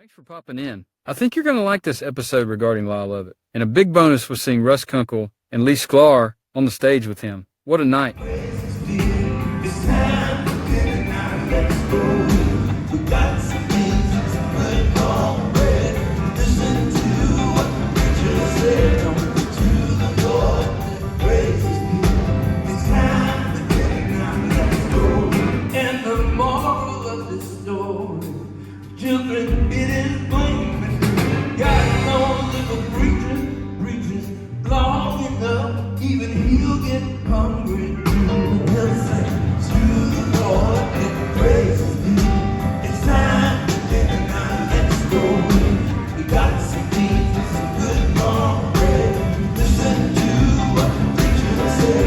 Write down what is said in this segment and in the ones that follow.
Thanks for popping in. I think you're going to like this episode regarding Lyle Lovett. And a big bonus was seeing Russ Kunkel and Lee Sklar on the stage with him. What a night. Children, it is plain. God knows if a preacher preaches long enough, even he'll get hungry. He'll say to the Lord and praise me. It's time to dinner now, let's go. We got some beef, some good long bread. Listen to what the preacher said.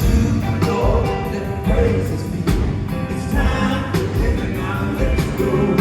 To the Lord and praise me. It's time to dinner now, let's go.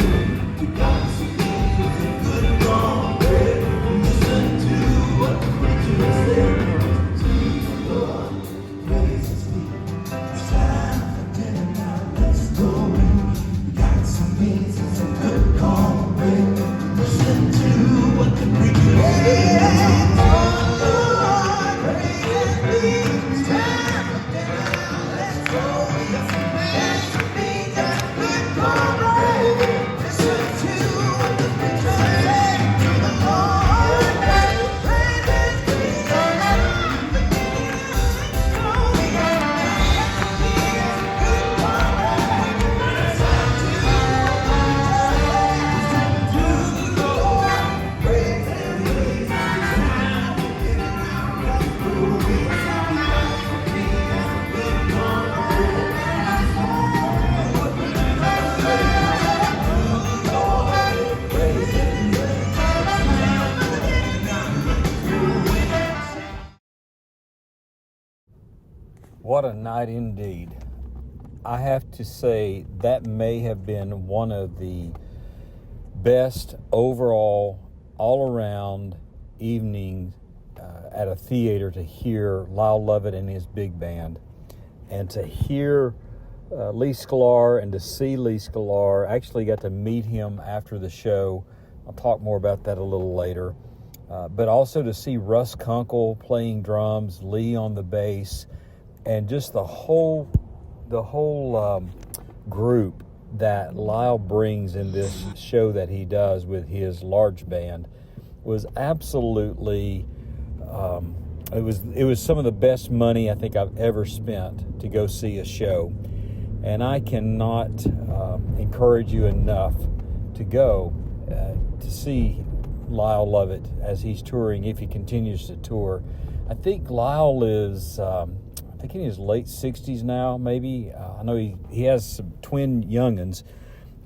What a night indeed. I have to say that may have been one of the best overall, all-around evenings at a theater to hear Lyle Lovett and his big band, and to hear Lee Sklar and to see Lee Sklar. I actually got to meet him after the show. I'll talk more about that a little later. But also to see Russ Kunkel playing drums, Lee on the bass, and just the whole group that Lyle brings in this show that he does with his large band was absolutely it was some of the best money I think I've ever spent to go see a show, and I cannot encourage you enough to go to see Lyle Lovett as he's touring, if he continues to tour. I think Lyle is I think in his late 60s now, maybe. I know he has some twin young'uns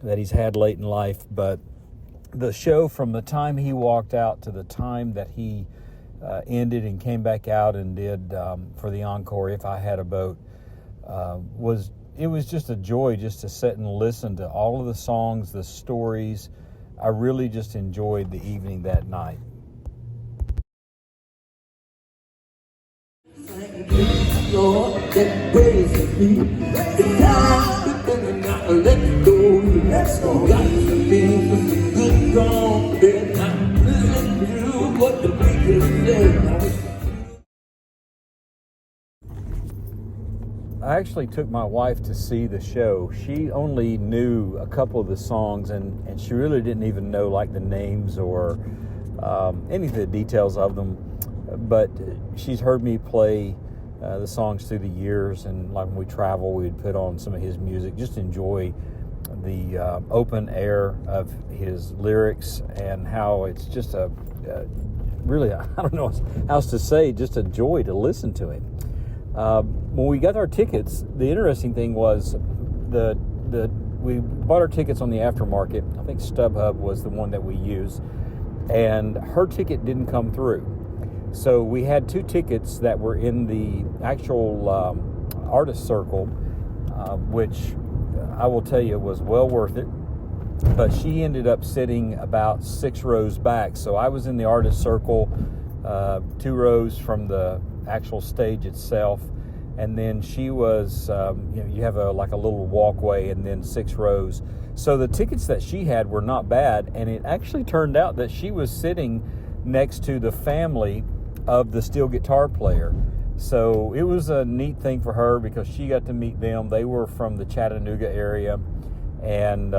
that he's had late in life, but the show, from the time he walked out to the time that he ended and came back out and did for the encore, If I Had a Boat, was just a joy just to sit and listen to all of the songs, the stories. I really just enjoyed the evening that night. Lord, that praises me. It's time to dinner now, let's go. Let's go. Got some beans, some good strong bread. Now listen to what the preacher said. I actually took my wife to see the show. She only knew a couple of the songs, and she really didn't even know like the names or any of the details of them. But she's heard me play the songs through the years, and like when we travel, we'd put on some of his music, just enjoy the open air of his lyrics and how it's just a really, I don't know how else to say, just a joy to listen to him. When we got our tickets, the interesting thing was we bought our tickets on the aftermarket. I think StubHub was the one that we used, and her ticket didn't come through. So we had two tickets that were in the actual artist circle, which I will tell you was well worth it. But she ended up sitting about 6 rows back. So I was in the artist circle, 2 rows from the actual stage itself. And then she was, you have like a little walkway and then 6 rows. So the tickets that she had were not bad, and it actually turned out that she was sitting next to the family of the steel guitar player. So it was a neat thing for her because she got to meet them. They were from the Chattanooga area, and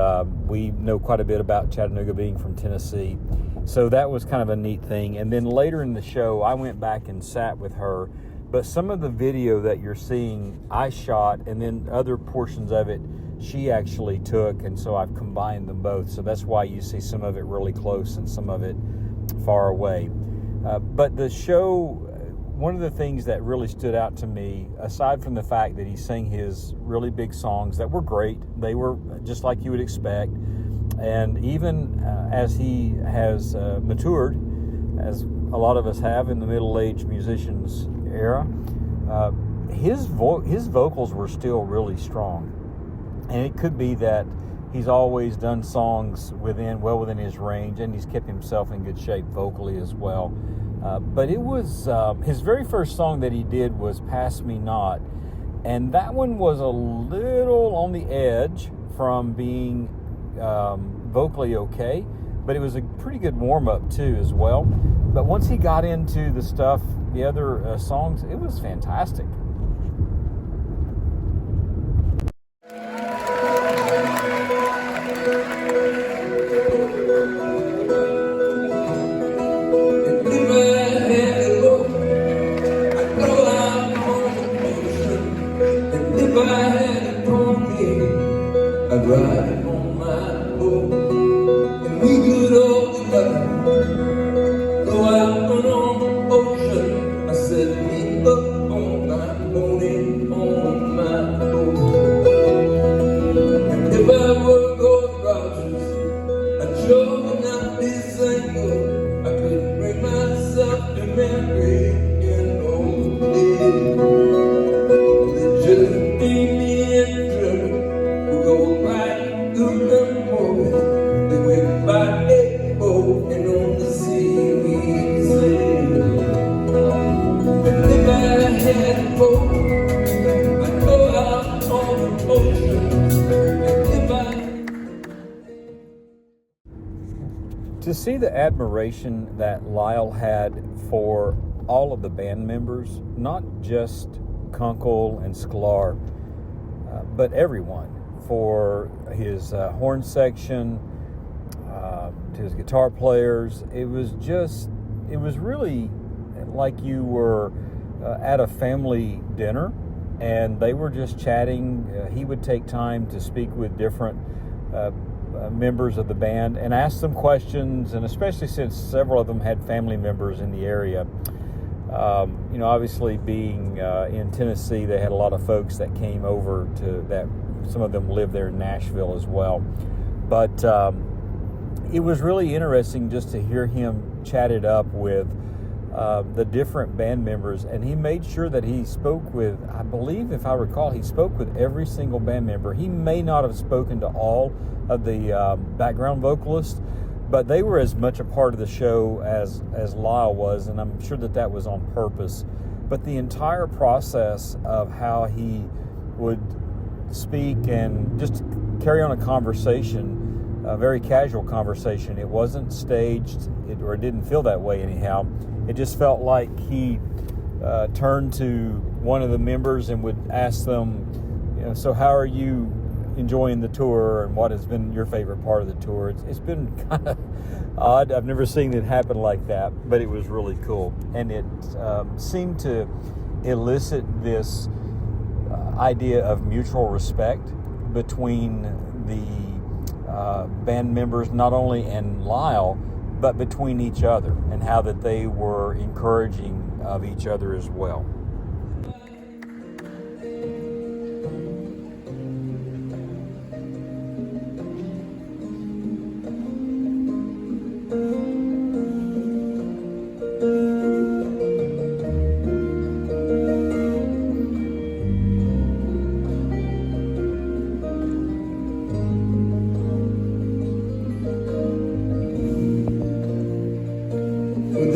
we know quite a bit about Chattanooga being from Tennessee. So that was kind of a neat thing. And then later in the show, I went back and sat with her. But some of the video that you're seeing, I shot, and then other portions of it, she actually took, and so I've combined them both. So that's why you see some of it really close and some of it far away. But the show, one of the things that really stood out to me, aside from the fact that he sang his really big songs that were great, they were just like you would expect, and even as he has matured, as a lot of us have in the middle-aged musicians era, his vocals were still really strong. And it could be that he's always done songs well within his range, and he's kept himself in good shape vocally as well. But it was his very first song that he did was Pass Me Not, and that one was a little on the edge from being vocally okay, but it was a pretty good warm-up too as well. But once he got into the other songs, it was fantastic. Ride on my boat, and we could all together go out on the ocean. I said, meet up on my boat, on my boat. And if I were Gordon Rogers, I'd sure not be single. I could bring myself to marry in old days. It just made me enter. Go right through the morning, they went by a boat, and on the sea we sailed. And if I had a boat, I'd go out on the ocean. And if To see the admiration that Lyle had for all of the band members, not just Kunkel and Sklar, but everyone, for his horn section, to his guitar players. It was really like you were at a family dinner, and they were just chatting. He would take time to speak with different members of the band and ask them questions, and especially since several of them had family members in the area. Obviously being in Tennessee, they had a lot of folks that came over to that. Some of them live there in Nashville as well. But it was really interesting just to hear him chat it up with the different band members. And he made sure that he spoke with, I believe, if I recall, he spoke with every single band member. He may not have spoken to all of the background vocalists, but they were as much a part of the show as Lyle was, and I'm sure that was on purpose. But the entire process of how he would speak and just carry on a conversation, a very casual conversation. It wasn't staged, or it didn't feel that way anyhow. It just felt like he turned to one of the members and would ask them, so how are you enjoying the tour, and what has been your favorite part of the tour? It's been kind of odd. I've never seen it happen like that, but it was really cool. And it seemed to elicit this idea of mutual respect between the band members, not only and Lyle, but between each other, and how that they were encouraging of each other as well.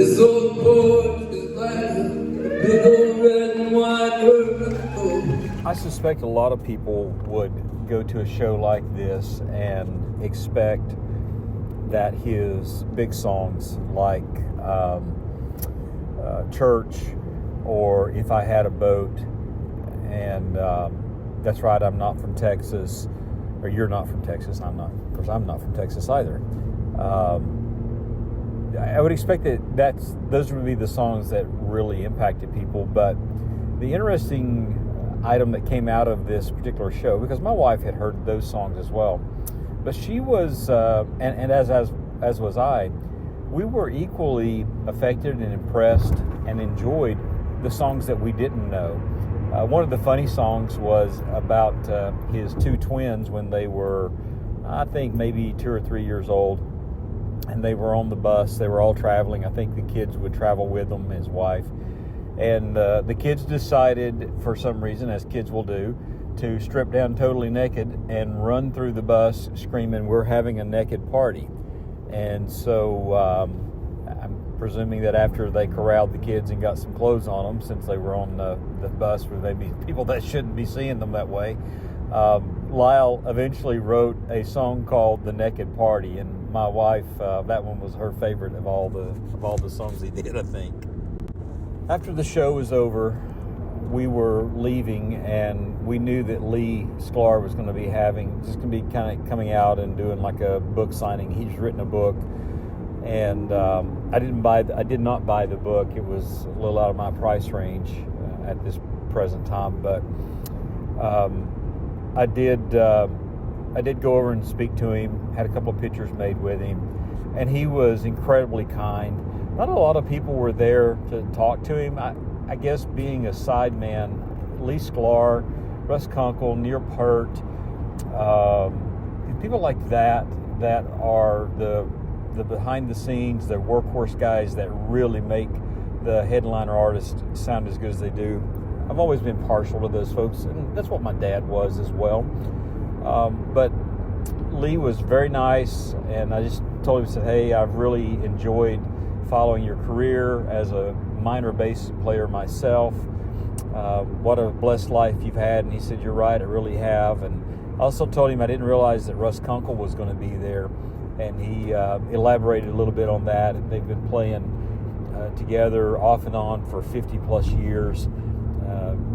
this old boy is like a big old red and white bird. I suspect a lot of people would go to a show like this and expect that his big songs like Church or If I Had a Boat and That's Right, I'm Not From Texas, or You're Not From Texas, I'm not, of course I'm not from Texas either. I would expect that those would be the songs that really impacted people, but the interesting item that came out of this particular show, because my wife had heard those songs as well, but she was, and as was I, we were equally affected and impressed and enjoyed the songs that we didn't know. One of the funny songs was about his two twins when they were, I think, maybe 2 or 3 years old, and they were on the bus. They were all traveling. I think the kids would travel with them, his wife. And the kids decided, for some reason, as kids will do, to strip down totally naked and run through the bus screaming, "We're having a naked party." And so I'm presuming that after they corralled the kids and got some clothes on them, since they were on the bus with maybe people that shouldn't be seeing them that way, Lyle eventually wrote a song called "The Naked Party," and my wife, that one was her favorite of all the songs he did, I think. After the show was over, we were leaving, and we knew that Lee Sklar was going to be kind of coming out and doing like a book signing. He's written a book, and I did not buy the book. It was a little out of my price range at this present time, but I did go over and speak to him, had a couple of pictures made with him, and he was incredibly kind. Not a lot of people were there to talk to him. I guess being a sideman, Lee Sklar, Russ Kunkel, Neil Peart, people like that are the behind the scenes, the workhorse guys that really make the headliner artists sound as good as they do. I've always been partial to those folks, and that's what my dad was as well. But Lee was very nice, and I just told him, said, "Hey, I've really enjoyed following your career as a minor bass player myself. What a blessed life you've had." And he said, "You're right, I really have." And I also told him I didn't realize that Russ Kunkel was going to be there, and he elaborated a little bit on that. They've been playing together off and on for 50 plus years.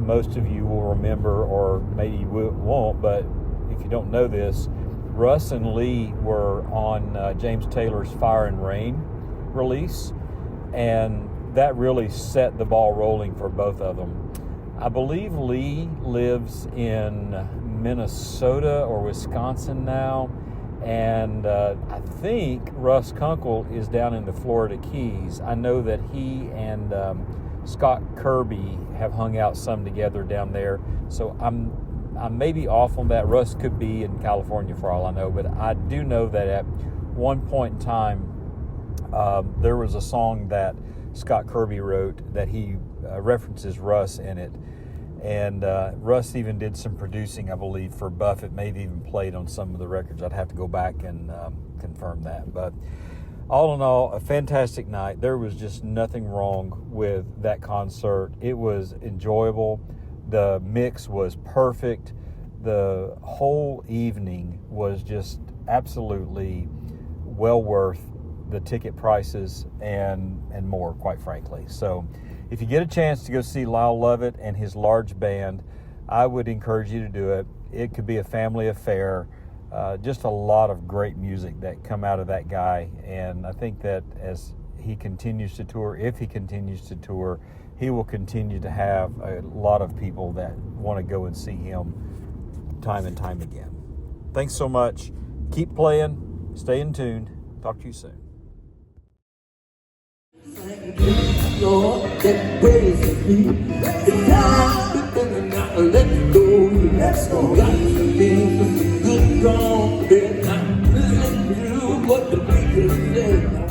Most of you will remember, or maybe you won't, but if you don't know this, Russ and Lee were on James Taylor's Fire and Rain release, and that really set the ball rolling for both of them. I believe Lee lives in Minnesota or Wisconsin now, and I think Russ Kunkel is down in the Florida Keys. I know that he and Scott Kirby have hung out some together down there, so I may be off on that. Russ could be in California for all I know, but I do know that at one point in time there was a song that Scott Kirby wrote that he references Russ in it, and Russ even did some producing, I believe, for Buffett, maybe even played on some of the records. I'd have to go back and confirm that, but all in all, a fantastic night. There was just nothing wrong with that concert. It was enjoyable. The mix was perfect. The whole evening was just absolutely well worth the ticket prices and more, quite frankly. So if you get a chance to go see Lyle Lovett and his large band, I would encourage you to do it. It could be a family affair. Just a lot of great music that come out of that guy, and I think that as he continues to tour, if he continues to tour, he will continue to have a lot of people that want to go and see him time and time again. Thanks so much. Keep playing. Stay in tune. Talk to you soon. Lord, that praise me. It's time to now let's go. Let's go. Got some things, good, strong, big time. Listen to what the people say.